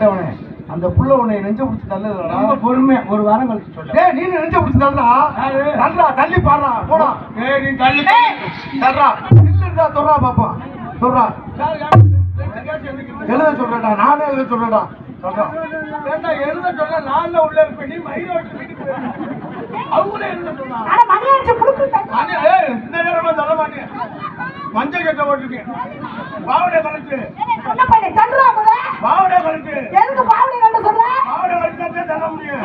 கெட்டவனே, அந்த புள்ள உன்னை நெஞ்ச பிடிச்சி தள்ளலடா. ரொம்ப பொறுமையா ஒரு வாரம் கழிச்சு சொல்ல. டேய், நீ நெஞ்ச பிடிச்சி தள்ளடா. தள்ளடா, தள்ளி பாடுறா, போடா. ஏய், நீ தள்ளி தள்ளுடா, இல்லடா, தொறா பாப்பா, தொறா. எழுத சொல்றடா, நானே எழுத சொல்றடா. எழுத சொல்ல நான்ல உள்ள இருப்பேன். நீ மயிரோட்டு வீட்டுக்கு அவங்களே எழுத சொன்னா. இந்த நேரமா சொல்ல மாட்டேன். மஞ்சள் கட்ட போட்டிருக்கேன். பாவடை கலட்டு பாவடை கலட்டு பாவடை கலட்டு தர முடியும்.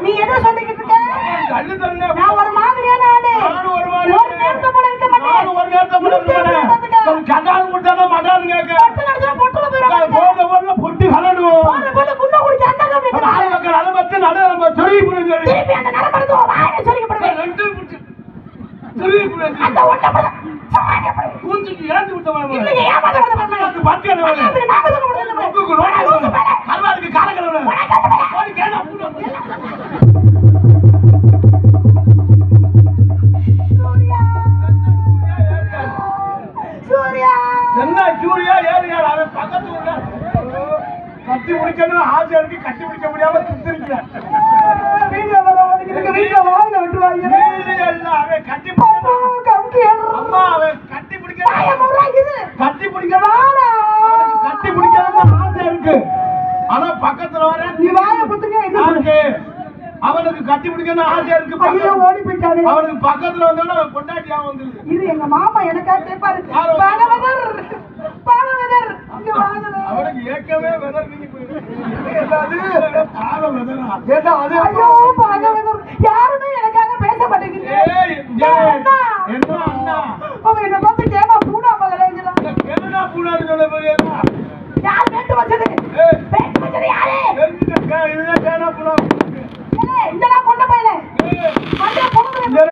நீ என்ன சொல்லிக்கிட்டு இருக்க? கல்லு தரல. நான் ஒரு மாதிரியான ஆளு. ஒரு நேரத்தை போல இருக்க மாட்டேன். கண்டாலும் கொடுத்தாலும் மடாலும் கேட்க பொட்டு கலடும். என்ன சூரியா ஏறியா அவன் பக்கத்து கட்டி பிடிக்கணும் ஆசை இருக்கு. கட்டி பிடிக்க முடியாம திட்டிருக்கிறேன். வீட்டுல வாங்க விட்டுவாங்க. அவன் கட்டி அம்மா அவன் கட்டி பிடிக்க கட்டி பிடிக்கணும். கட்டி பிடிக்கணும் ஆசை இருக்கு. ஆனா பக்கத்துல வர நீ வாய புத்துங்க. அவனுக்கு கட்டி பிடிக்கணும் ஆசை இருக்கு. ஓடி போயிட்டாரு. அவனுக்கு பக்கத்துல வந்தோட பொண்டாட்டியா வந்துருது. இது எங்க மாமா எனக்கா கேட்பாரு. அவனுக்கு ஏற்கனவே வெதர் நீங்க யாருமே எனக்காக பேச மாட்டேங்குது. என்ன அண்ணா